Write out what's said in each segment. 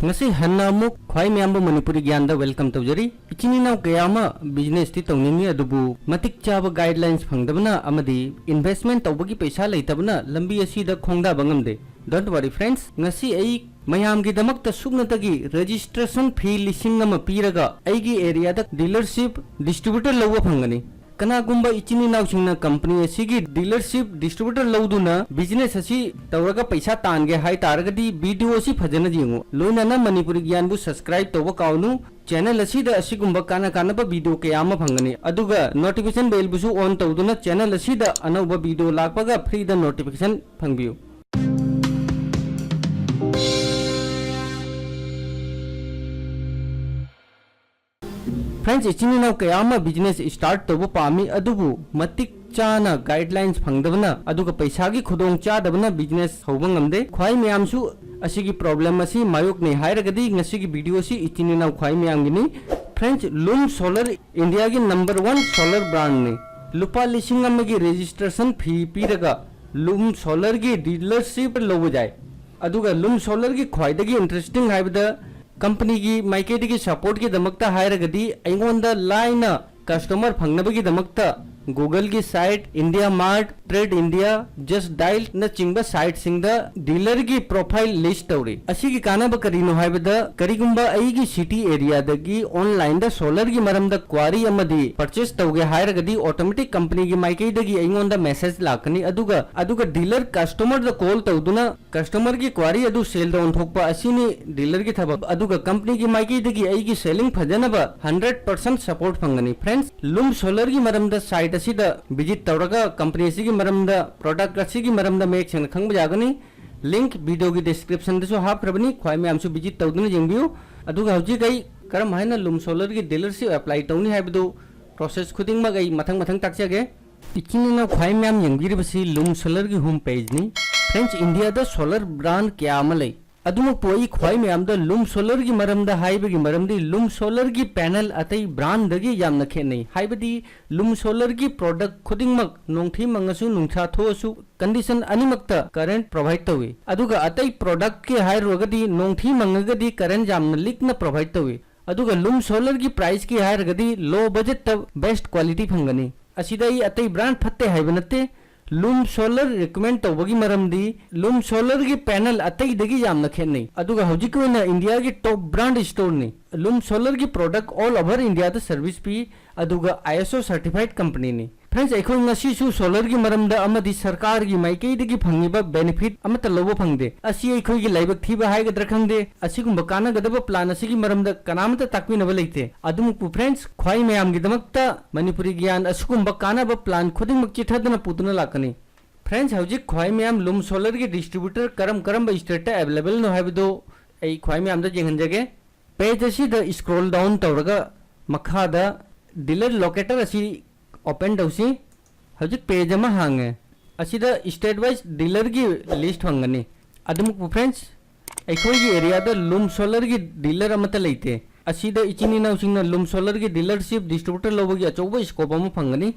ngasi hanna amuk khwai myambu manipuri gyan da welcome tawjari ichini naw kayama business ti tawningi adubu matik chaba guidelines phangdabna amadi investment tawbagi paisa leitabna lambi asi da khongda bangamde. Don't worry friends, ngasi ai mayam gi damak ta sugnatagi registration fee lising ama piraga aigi area da dealership distributor lawa phangani. कनागुंबा इचिनी नाउसिंगना company असिगी dealership distributor लौदुना business असी तवरगा पैसा तानगे हाई तारगदी वीडियो असी फजन जिंगो लोइनाना मणिपुरी ज्ञानबु सब्सक्राइब तोबो काउनु चैनल असिदा असिगुंबा काना वीडियो कयामा फंगनी अदुगा नोटिफिकेशन बेल बुसु ऑन तौदुना चैनल असिदा अनौबा वीडियो लाकपगा फ्री द नोटिफिकेशन फंगबियु. फ्रेंड्स इचिनी नाउ कयामा बिजनेस स्टार्ट तोबो पामी अदुबु मतिक चाना गाइडलाइंस फंगदबना अदुगा पैसागी खुदोंग चादबना बिजनेस हौबा ngamde ख्वाई म्यामसु असिगी प्रॉब्लम असी मायोक ने हायरगदी ngasiगी वीडियो सी इचिनी नाउ ख्वाई म्यामगिनी. फ्रेंड्स लूम सोलर इंडिया की नंबर 1 सोलर ब्रांड ने लुपा लिसिंग अमगी रजिस्ट्रेशन फी पीरगा लूम सोलर की डीलरशिप लोबो जाय अदुगा लूम सोलर की ख्वाइदगी इंटरेस्टिंग हाइबदा कंपनी की माइकेट की सपोर्ट की दमकता हायरगदी अइगोंदा लाइना कस्टमर फंगनबगी दमकता गूगल की site IndiaMART TradeIndia Justdial न चिंगबा साइट सिंगदा डीलर की प्रोफाइल लिस्ट तौरी असिगी कानब करिनो हायबदा करिगुंबा अइगी सिटी एरिया दगी ऑनलाइन दा सोलर की मरमदा क्वारी अमदी परचेस तौगे हायरगदी ऑटोमेटिक कंपनी की माइकेट दगी अइगोंदा मैसेज लाकनी अदुगा डीलर कस्टमर द कॉल तौदुना कस्टमर की क्वारी अदु सेल दा ओंथोकपा असिनी डीलर की थबक अदुगा कंपनी की माइकेट दगी अइगी सेलिंग फजनबा 100% सपोर्ट फंगनी. फ्रेंड्स लूम सोलर की मरमदा साइट असिदा विजिट तौरगा कंपनी असिगी मरमदा प्रोडक्ट असिगी मरमदा मेक सेंग खंगबा जागनी लिंक वीडियो की डिस्क्रिप्शन दसु हाफ्रबनी ख्वाई में आमसु विजिट तौदुना जेंबियो अदुगा हौजी गई करम हाइना लूम सोलर की डीलरशिप अप्लाई तौनी हाइबदु प्रोसेस खुदिंग मा गई मथंग ताकजागे इचिना ख्वाई में आम यंगिरबसी लूम सोलर की होम पेज नि. फ्रेंड्स इंडिया दा सोलर ब्रांड क्या अमलै अदुमक पोई ख्वाई में आमदा लूम सोलर की मरमदा हाइबगी मरमदी लूम सोलर की पैनल अतई ब्रांड दगी यामना खेनै हाइबदी लूम सोलर की प्रोडक्ट खुदिंगमक नोंथि मंगसु नुंथा थोसु कंडीशन अनिमक्ता करंट प्रोवाइड तवे अदुगा अतई प्रोडक्ट के हायरगदी नोंथि मंगगदी करंट यामना लिकना प्रोवाइड तवे अदुगा लूम सोलर की प्राइस की हायरगदी लो बजट तब बेस्ट क्वालिटी फंगनी असिदा ई अतई ब्रांड फत्ते हाइबनते लूम सोलर रिकमेंड तौबगी मरमदी लूम सोलर की पैनल अतई दगी यामना खेनै अदुगा हौजिक ओइना इंडिया की टॉप ब्रांड स्टोर ने लूम सोलर की प्रोडक्ट ऑल ओवर इंडिया द सर्विस पी अदुगा आईएसओ सर्टिफाइड कंपनी ने. फ्रेंड्स एखोय ngasisu सोलर की मरमदा अमदी सरकार की माइकेदगी फंगिबा बेनिफिट अमता लोबो फंगदे असि एखोय की लाइबक थीबा हायगद्र खंगदे असिगुम काना गदब प्लान असिगी मरमदा कनामता ताकविनबा लेते अदुमुकु. फ्रेंड्स ख्वाई मयाम की दमकता मणिपुरी ज्ञान असिगुम कानाब प्लान खुदिंगमक चिथदना पुतुना लाकनी. फ्रेंड्स हौजिक ख्वाई मयाम लूम सोलर की डिस्ट्रीब्यूटर करम स्टेट अवेलेबल नो हाइबदो आई ख्वाई मयाम दा जेंगनजगे पेज असी द स्क्रॉल डाउन तौरगा मखादा डीलर लोकेटर असी ओपन तौसी हौजिक पेज अमा हांगे असिदा स्टेट वाइज डीलर की लिस्ट फंगनी अदमुक. फ्रेंड्स अखोई की एरिया द लूम सोलर की डीलर अमता लेते असिदा इचिनी नाउसिंगना लूम सोलर की डीलरशिप डिस्ट्रीब्यूटर लोबगी अचौबा स्कोप अमा फंगनी.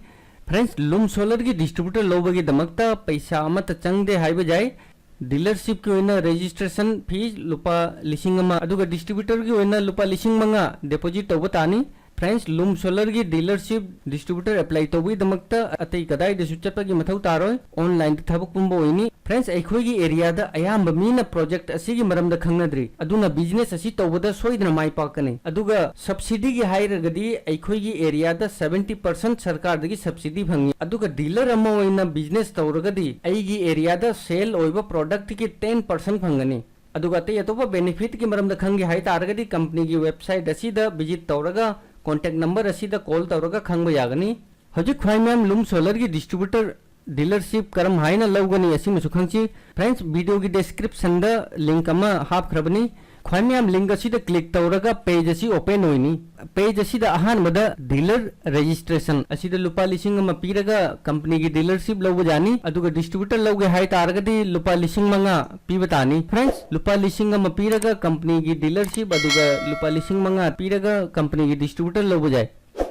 फ्रेंड्स लूम सोलर की डिस्ट्रीब्यूटर लोबगी दमकता पैसा अमता चंगदे हाइबा जाय डीलरशिप की ओइना रजिस्ट्रेशन फीस लुपा लिसिंग अमा अदुगा डिस्ट्रीब्यूटर की ओइना लुपा लिसिंग मंगा डिपॉजिट तौबा तानी. फ्रेंड्स लूम सोलर की डीलरशिप डिस्ट्रीब्यूटर अप्लाई तौबी दमकता अतई कदाई दसु चटपगी मथौ तारोय ऑनलाइन थबक पुंबो ओइनी. फ्रेंड्स एखोई की एरिया दा अयाम मीना प्रोजेक्ट असिगी मरमदा खंगनद्री अदुना बिजनेस असी तौबदा सोइदना माई पाकने अदुगा सब्सिडी की हायरगदी एखोई की एरिया दा 70% सरकार दगी सब्सिडी फंगी अदुगा डीलर अमा ओइना बिजनेस तौरगदी अइगी एरिया दा सेल ओइबा प्रोडक्ट की 10% फंगनी अदुगा ते अतोबा बेनिफिट की मरमदा खंगी हाय तारगदी कंपनी की वेबसाइट असिदा विजिट तौरगा कॉन्टैक्ट नंबर असिदा कॉल तौरगा खंगबा यागनी. हौजिक ख्वाई मयाम लूम सोलर की डिस्ट्रीब्यूटर डीलरशिप करम हाइना लौगनी असिम सुखंची. फ्रेंड्स वीडियो की डिस्क्रिप्शन द लिंक अमा हापख्रबनी ख्वाई मयाम लिंक असिदा क्लिक तौरगा पेज असी ओपन होइनी. पेज असिदा अहानबदा डीलर रजिस्ट्रेशन असिदा लुपा लिसिंग अमा पीरगा कंपनी की डीलरशिप लौबा जानी अदुगा डिस्ट्रीब्यूटर लौगे हाय तारगदी लुपा लिसिंग मंगा पीबतानी. फ्रेंड्स लुपा लिसिंग अमा पीरगा कंपनी की डीलरशिप अदुगा लुपा लिसिंग मंगा पीरगा कंपनी की डिस्ट्रीब्यूटर लौबा जाय.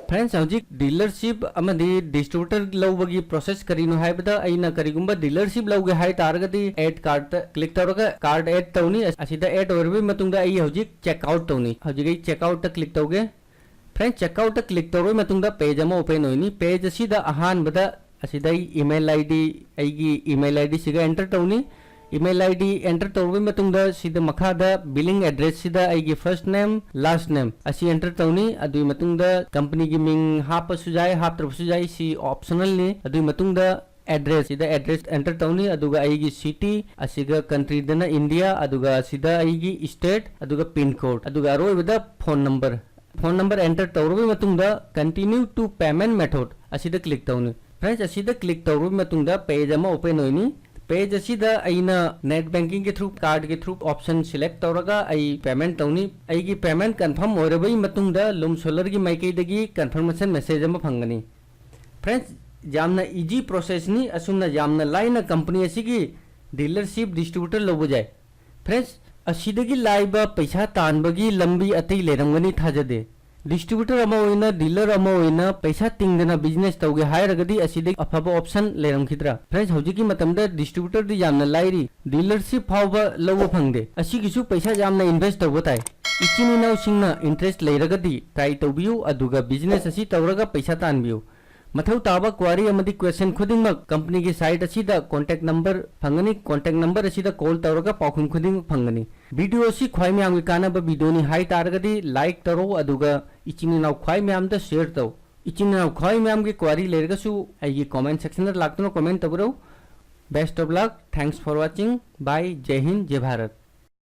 फ्रेंड्स हजिक डीलरशिप अमदी डिस्ट्रीब्यूटर लौबगी प्रोसेस करिनो हाइबदा अइना करिगुंबा डीलरशिप लौगे हाइ तारगदी ऐड कार्ड क्लिक तौरगा कार्ड ऐड तौनी असिदा ऐड ओरबी मतुंगदा आई हजिक चेकआउट तौनी हजिक आई चेकआउट क्लिक तौगे फ्रेंड्स चेकआउट क्लिक तौर मतुंगदा पेज अमा ओपन होइनी पेज असिदा अहानबदा असिदा ईमेल आईडी आईगी ईमेल आईडी सिगा एंटर तौनी ईमेल आईडी एंटर तौर मतुंगदा सिदा मखादा बिलिंग एड्रेस सिदा आईगी फर्स्ट नेम लास्ट नेम असी एंटर तौनी अदुई मतुंगदा कंपनी की मिंग हापसु जाय हापत्रबसु जाय सी ऑप्शनल ने अदुई मतुंगदा एड्रेस सिदा एड्रेस एंटर तौनी अदुगा आईगी सिटी असिगा कंट्री दना इंडिया अदुगा सिदा आईगी स्टेट अदुगा पिन कोड अदुगा अरोइबदा फोन नंबर एंटर तौर मतुंगदा कंटिन्यू टू पेमेंट मेथड असिदा क्लिक तौनी फ्रेंड्स असिदा क्लिक तौर मतुंगदा पेज अमा ओपन होइनी पेज असिदा अइना नेट बैंकिंग के थ्रू कार्ड के थ्रू ऑप्शन सिलेक्ट तौरगा आई पेमेंट तौनी आईगी पेमेंट कंफर्म होरबई मतुंगदा लूम सोलर की माइकईदगी कंफर्मेशन मैसेज अमा फंगनी फ्रेंड्स जामना इजी प्रोसेस नी असुमना जामना लाइना कंपनी असिगी डीलरशिप डिस्ट्रीब्यूटर लौब जाय फ्रेंड्स असिदगी लाइबा पैसा तानबगी लंबी अतई लेरमगनी थाजदे डिस्ट्रीब्यूटर अमा होइना डीलर अमा होइना पैसा तिंगदना बिजनेस तौगे हायरगदी असिदगी अफबा ऑप्शन लेरमखिद्रा फ्रेंड्स हौजिकी मतमदा डिस्ट्रीब्यूटर दी जामना लाइरी डीलरशिप फावबा लौब फंगदे असिगिसु पैसा जामना इन्वेस्ट तौब ताय इचिन इनाउ सिंगना इंटरेस्ट लेरगदी ट्राई तौबियु अदुगा बिजनेस असि तौरगा पैसा तानबियु मथौ ताबा क्वारी अमदी क्वेश्चन खुदिंगमक कंपनी की साइट असिदा कांटेक्ट नंबर फंगनी कांटेक्ट नंबर असिदा कॉल तौरगा पाखुम खुदिंग फंगनी वीडियो असि ख्वाइ म्याम कानाबा वीडियोनी हाइ तारगदी लाइक तरो अदुगा इचिनाउ ख्वाइ म्याम द शेयर तौ इचिनाउ ख्वाइ म्याम की क्वारी लेरगसु आइगी कमेंट सेक्शन द लाक्तनो कमेंट तबरो best of luck thanks for watching bye जय हिंद जय भारत।